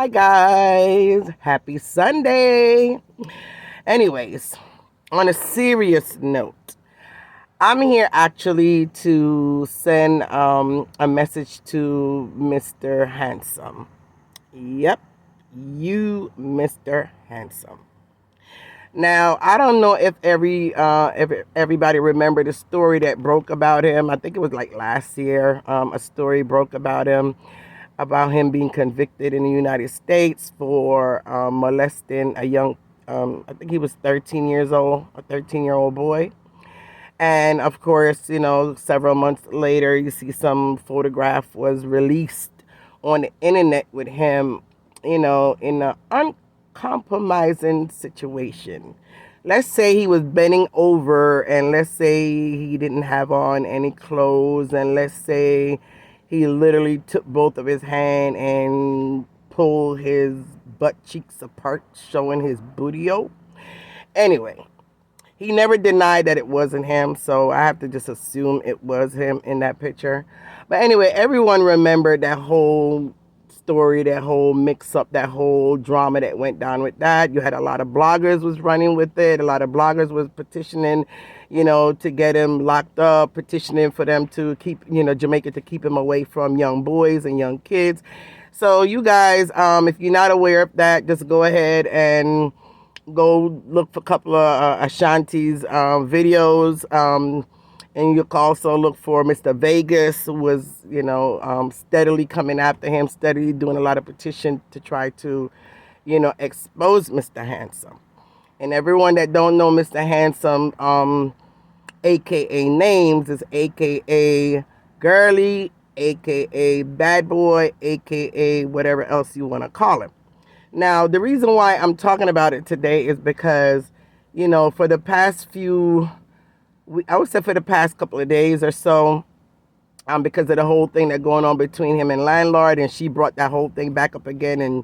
Hi guys, happy Sunday. Anyways, on a serious note, I'm here actually to send a message to Mr. Handsome. Yep, you, Mr. Handsome. Now, I don't know if everybody remember the story that broke about him. I think it was like last year. A story broke about him being convicted in the United States for molesting a young. I think he was 13 years old, a 13-year-old boy. And of course, several months later, you see some photograph was released on the internet with him, in an uncompromising situation. Let's say he was bending over, and let's say he didn't have on any clothes, and let's say he literally took both of his hand and pulled his butt cheeks apart, showing his bootio. Anyway, he never denied that it wasn't him, so I have to just assume it was him in that picture. But anyway, everyone remembered that whole story, that whole mix up, that whole drama that went down with that. You had a lot of bloggers was running with it. A lot of bloggers was petitioning, to get him locked up, petitioning for them to keep, Jamaica to keep him away from young boys and young kids. So you guys, if you're not aware of that, just go ahead and go look for a couple of Ashanti's videos. And you can also look for Mr. Vegas, who was, steadily coming after him, steadily doing a lot of petition to try to, expose Mr. Handsome. And everyone that don't know Mr. Handsome, aka names, is aka Girly, aka Bad Boy, aka whatever else you want to call him. Now, the reason why I'm talking about it today is because, for the past I would say for the past couple of days or so, because of the whole thing that going on between him and landlord, and she brought that whole thing back up again, and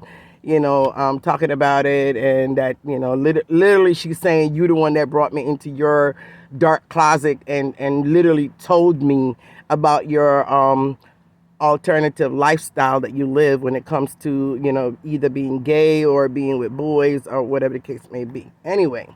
talking about it, and that literally she's saying you the one that brought me into your dark closet, and literally told me about your alternative lifestyle that you live when it comes to either being gay or being with boys or whatever the case may be. Anyway,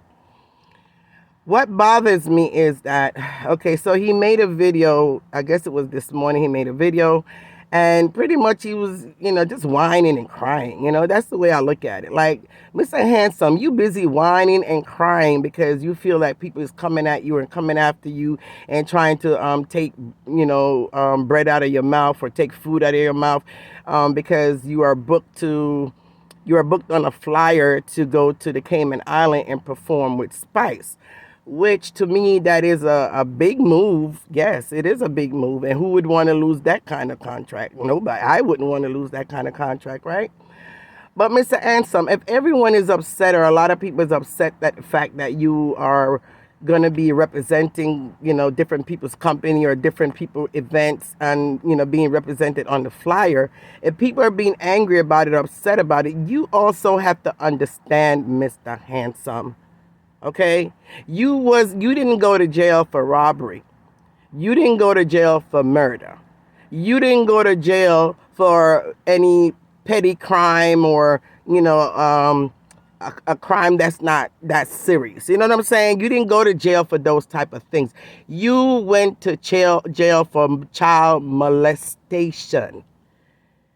what bothers me is that, okay, so he made a video, I guess it was this morning he made a video, and pretty much he was, just whining and crying. That's the way I look at it. Like, Mr. Handsome, you busy whining and crying because you feel like people is coming at you and coming after you and trying to take, bread out of your mouth or take food out of your mouth, because you are booked on a flyer to go to the Cayman Island and perform with Spice, which to me that is a big move. Yes, it is a big move, and who would want to lose that kind of contract? Nobody. I wouldn't want to lose that kind of contract, right? But Mr. Ansem, if everyone is upset, or a lot of people is upset that the fact that you are going to be representing, different people's company or different people events, and, being represented on the flyer, if people are being angry about it, upset about it, you also have to understand, Mr. Handsome. Okay? You didn't go to jail for robbery. You didn't go to jail for murder. You didn't go to jail for any petty crime, or, a crime that's not that serious. You know what I'm saying? You didn't go to jail for those type of things. You went to jail for child molestation.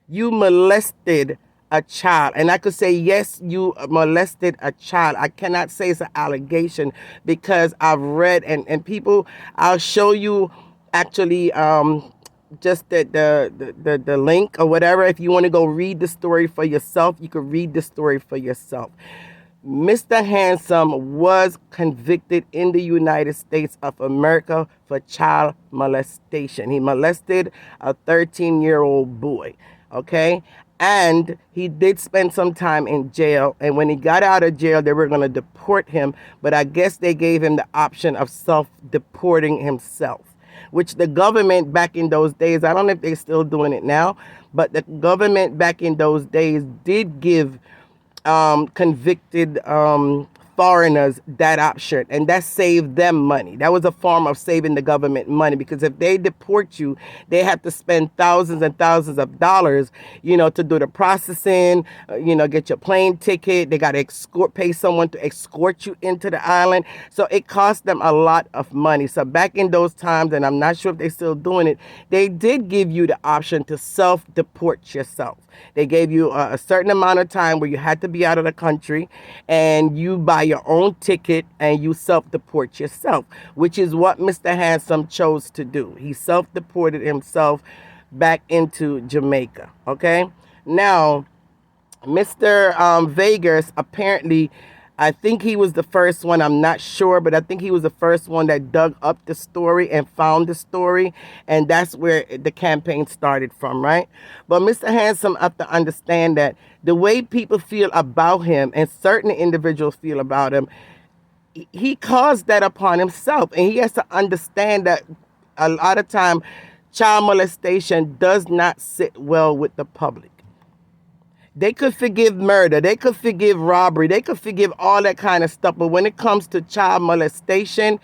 You molested a child. And I could say, yes, you molested a child. I cannot say it's an allegation because I've read, and people, I'll show you actually just the link or whatever. If you want to go read the story for yourself, you can read the story for yourself. Mr. Handsome was convicted in the United States of America for child molestation. He molested a 13-year-old boy, okay? And he did spend some time in jail. And when he got out of jail, they were going to deport him. But I guess they gave him the option of self-deporting himself, which the government back in those days, I don't know if they're still doing it now, but the government back in those days did give convicted foreigners that option, and that saved them money. That was a form of saving the government money, because if they deport you, they have to spend thousands and thousands of dollars, to do the processing, get your plane ticket. They got to pay someone to escort you into the island. So it cost them a lot of money. So back in those times, and I'm not sure if they're still doing it, they did give you the option to self-deport yourself. They gave you a certain amount of time where you had to be out of the country, and you buy your own ticket and you self-deport yourself, which is what Mr. Handsome chose to do. He self-deported himself back into Jamaica. Okay? Now, Mr. Vegas, apparently, I think he was the first one. I'm not sure, but I think he was the first one that dug up the story and found the story. And that's where the campaign started from, right? But Mr. Handsome have to understand that the way people feel about him, and certain individuals feel about him, he caused that upon himself. And he has to understand that a lot of time, child molestation does not sit well with the public. They could forgive murder. They could forgive robbery. They could forgive all that kind of stuff. But when it comes to child molestation,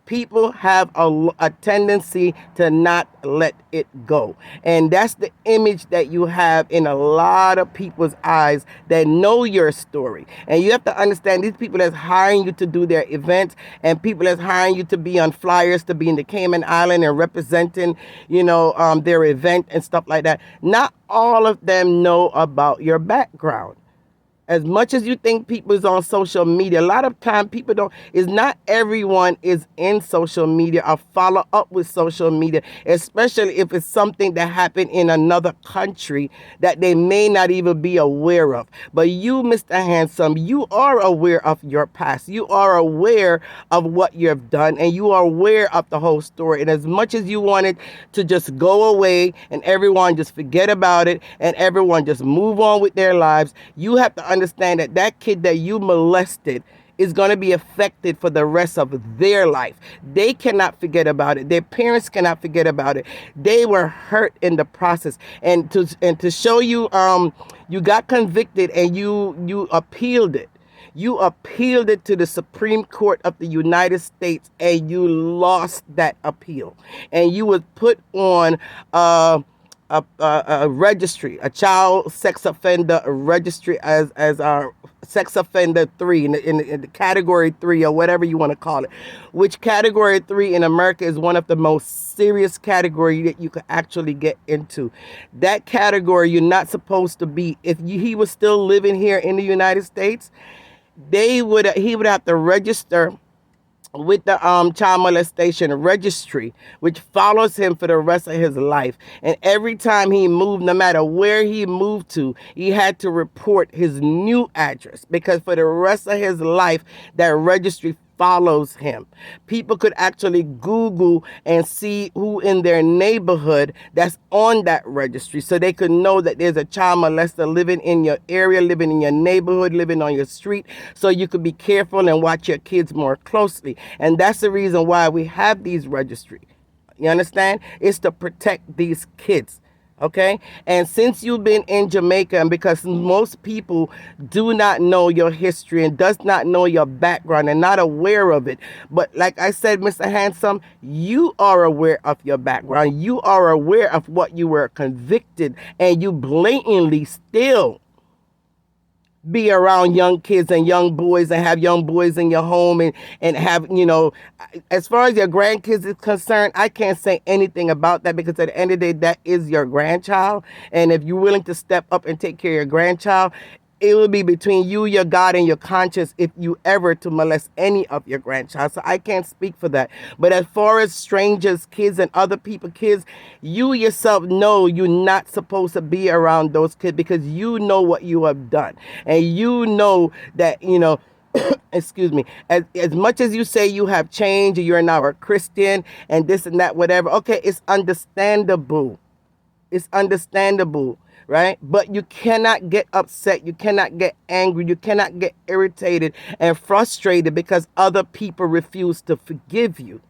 people have a tendency to not let it go. And that's the image that you have in a lot of people's eyes that know your story. And you have to understand, these people that's hiring you to do their events, and people that's hiring you to be on flyers, to be in the Cayman Island and representing, their event and stuff like that. Not all of them know about your background. As much as you think people is on social media, a lot of time people don't, is not everyone is in social media or follow up with social media, especially if it's something that happened in another country that they may not even be aware of. But you, Mr. Handsome, you are aware of your past. You are aware of what you've done, and you are aware of the whole story. And as much as you wanted to just go away and everyone just forget about it and everyone just move on with their lives, you have to understand that that kid that you molested is going to be affected for the rest of their life. They cannot forget about it. Their parents cannot forget about it. They were hurt in the process. And to show you, you got convicted and you appealed it. You appealed it to the Supreme Court of the United States, and you lost that appeal. And you was put on a registry, a child sex offender registry, as our sex offender 3 in the category 3, or whatever you want to call it, which category 3 in America is one of the most serious category that you could actually get into. That category you're not supposed to be. If he was still living here in the United States, he would have to register with the child molestation registry, which follows him for the rest of his life. And every time he moved, no matter where he moved to, he had to report his new address, because for the rest of his life, that registry follows him. People could actually Google and see who in their neighborhood that's on that registry, so they could know that there's a child molester living in your area, living in your neighborhood, living on your street, so you could be careful and watch your kids more closely. And that's the reason why we have these registries. You understand? It's to protect these kids. Okay? And since you've been in Jamaica, and because most people do not know your history and does not know your background and not aware of it, but like I said, Mr. Handsome, you are aware of your background. You are aware of what you were convicted, and you blatantly still be around young kids and young boys, and have young boys in your home, and have, as far as your grandkids is concerned, I can't say anything about that, because at the end of the day, that is your grandchild. And if you're willing to step up and take care of your grandchild, it will be between you, your God, and your conscience if you ever to molest any of your grandchild. So I can't speak for that. But as far as strangers, kids, and other people, kids, you yourself know you're not supposed to be around those kids, because you know what you have done. And you know that, excuse me, as much as you say you have changed, you're now a Christian and this and that, whatever. Okay, it's understandable. It's understandable. Right? But you cannot get upset. You cannot get angry. You cannot get irritated and frustrated because other people refuse to forgive you.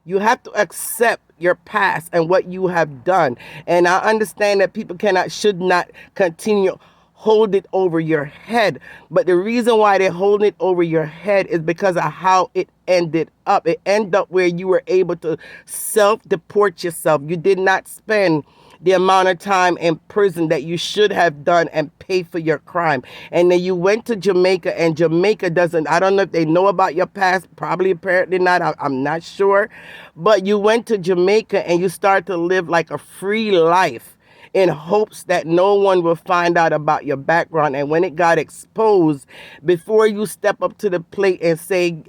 You have to accept your past and what you have done. And I understand that people should not continue hold it over your head. But the reason why they hold it over your head is because of how it ended up. It ended up where you were able to self-deport yourself. You did not spend the amount of time in prison that you should have done and pay for your crime. And then you went to Jamaica, and Jamaica doesn't, I don't know if they know about your past, probably apparently not, I'm not sure. But you went to Jamaica and you started to live like a free life in hopes that no one will find out about your background. And when it got exposed, before you step up to the plate and say,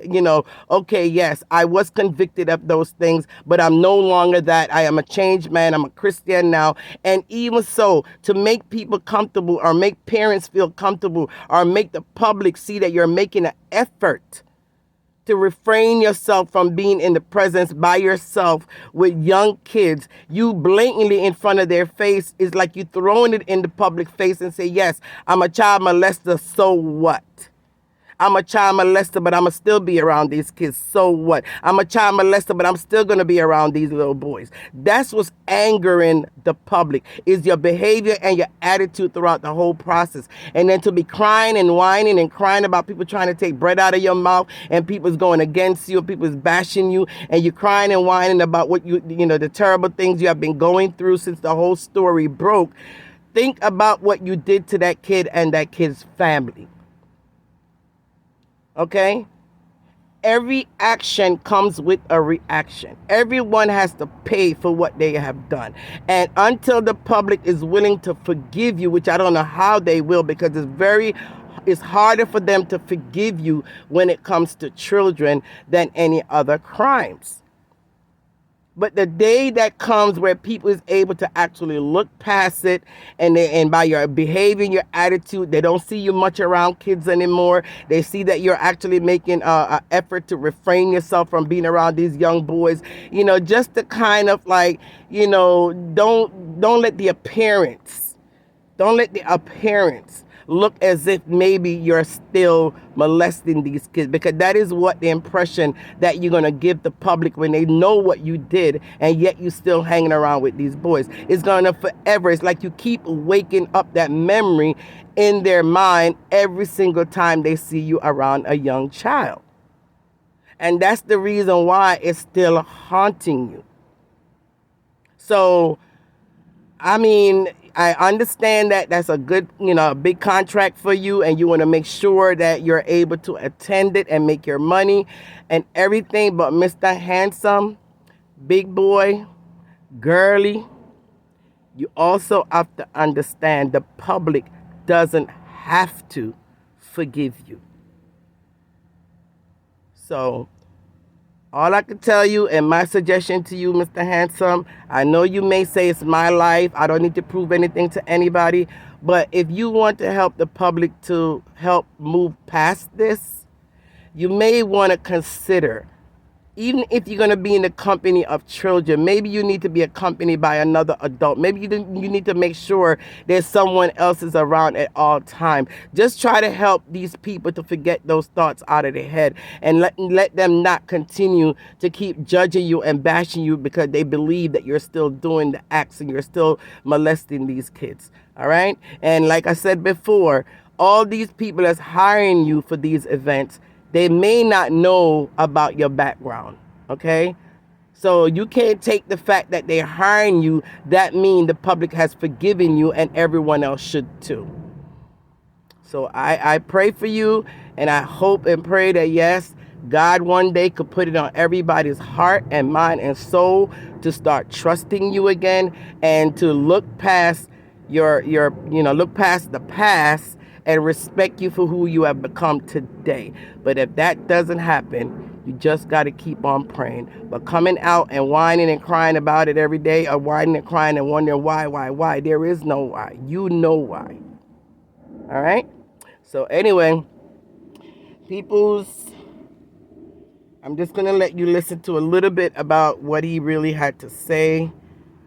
okay, yes, I was convicted of those things, but I'm no longer that. I am a changed man. I'm a Christian now. And even so, to make people comfortable or make parents feel comfortable or make the public see that you're making an effort to refrain yourself from being in the presence by yourself with young kids, you blatantly in front of their face is like you throwing it in the public face and say, yes, I'm a child molester, so what? I'm a child molester, but I'm going to still be around these kids. So what? I'm a child molester, but I'm still going to be around these little boys. That's what's angering the public, is your behavior and your attitude throughout the whole process. And then to be crying and whining and crying about people trying to take bread out of your mouth and people's going against you, people's bashing you, and you're crying and whining about what the terrible things you have been going through since the whole story broke. Think about what you did to that kid and that kid's family. Okay? Every action comes with a reaction. Everyone has to pay for what they have done. And until the public is willing to forgive you, which I don't know how they will, because it's harder for them to forgive you when it comes to children than any other crimes. But the day that comes where people is able to actually look past it, and by your behavior, your attitude, they don't see you much around kids anymore. They see that you're actually making an effort to refrain yourself from being around these young boys. Just to kind of like, don't let the appearance look as if maybe you're still molesting these kids, because that is what the impression that you're going to give the public when they know what you did, and yet you still hanging around with these boys. It's going to forever. It's like you keep waking up that memory in their mind every single time they see you around a young child. And that's the reason why it's still haunting you. So, I mean, I understand that that's a good, a big contract for you, and you want to make sure that you're able to attend it and make your money and everything. But Mr. Handsome, big boy, girly, you also have to understand the public doesn't have to forgive you. So, all I can tell you, and my suggestion to you, Mr. Handsome, I know you may say it's my life, I don't need to prove anything to anybody, but if you want to help the public to help move past this, you may want to consider, even if you're going to be in the company of children, maybe you need to be accompanied by another adult. Maybe you need to make sure there's someone else is around at all times. Just try to help these people to forget those thoughts out of their head, and let them not continue to keep judging you and bashing you because they believe that you're still doing the acts and you're still molesting these kids. All right? And like I said before, all these people that's hiring you for these events, they may not know about your background, okay? So you can't take the fact that they're hiring you, that means the public has forgiven you, and everyone else should too. So I pray for you, and I hope and pray that, yes, God one day could put it on everybody's heart and mind and soul to start trusting you again, and to look past look past the past and respect you for who you have become today. But if that doesn't happen, you just got to keep on praying. But coming out and whining and crying about it every day, or whining and crying and wondering why, there is no why. You know why. All right? So anyway, peoples, I'm just going to let you listen to a little bit about what he really had to say,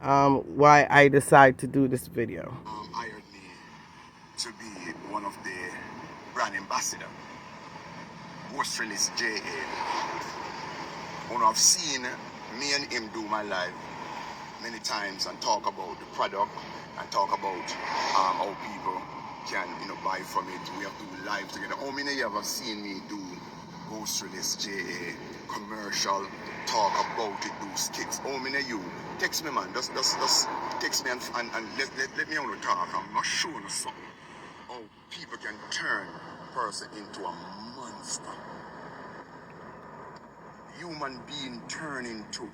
why I decided to do this video. Hired me to be one of the brand ambassador. Most release JA. When I've seen me and him do my live many times and talk about the product and talk about how people can, buy from it. We have to do live together. How many of you have seen me do Ghost Release JA commercial, talk about it, do skits? How many of you? Text me, man. Just text me and let me on the talk. I'm not showing you something. How people can turn a person into a monster. Human being turn into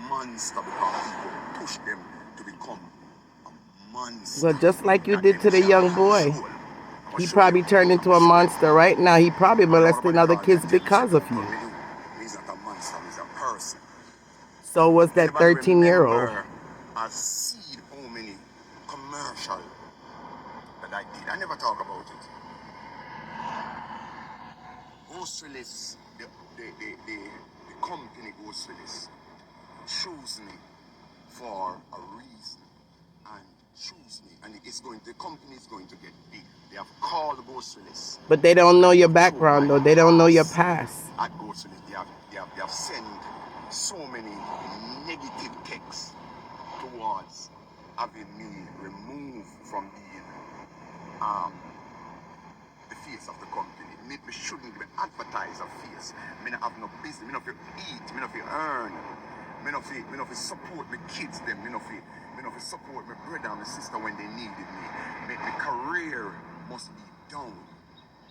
monster because people push them to become a monster. Well, just like you That did them to the can't young boy. control. I'ma He show you. probably turned into I'ma a show you. monster right now. He probably And all molesting nobody other call me kids and tell you, say, because of Uncle you. me, he's not a monster, he's a person. So was that Anybody 13-year-old. remember I see how many commercial that I did? I never talk about it. Ghost Release, the company Ghost Release, choose me for a reason and choose me, and the company is going to get big. They have called Ghost Release. But they don't know And your even through my background, though. They don't know your past past. at Ghost Release, they have sent so many negative texts towards having me removed from being um, the face of the company. Me shouldn't even advertise a face. Me not have no business. Me not feel eat. Me not feel earn. Me not feel support my kids them. Me not feel support my brother and my sister when they needed me. My career must be down.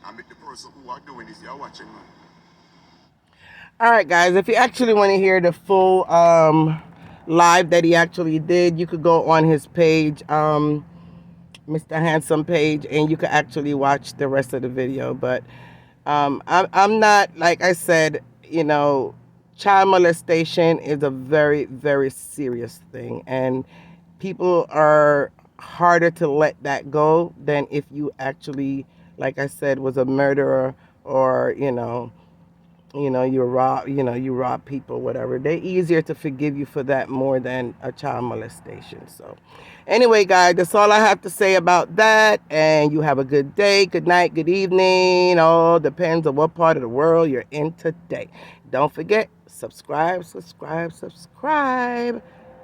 And the person who are doing this, you're watching me. All right, guys. If you actually want to hear the full live that he actually did, you could go on his page, Mr. Handsome page, and you could actually watch the rest of the video. But I'm not, like I said, child molestation is a very, very serious thing, and people are harder to let that go than if you actually, like I said, was a murderer, or you rob people, whatever. They're easier to forgive you for that more than a child molestation. So anyway, guys, that's all I have to say about that. And you have a good day, good night, good evening. All depends on what part of the world you're in today. Don't forget, subscribe.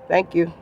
Thank you.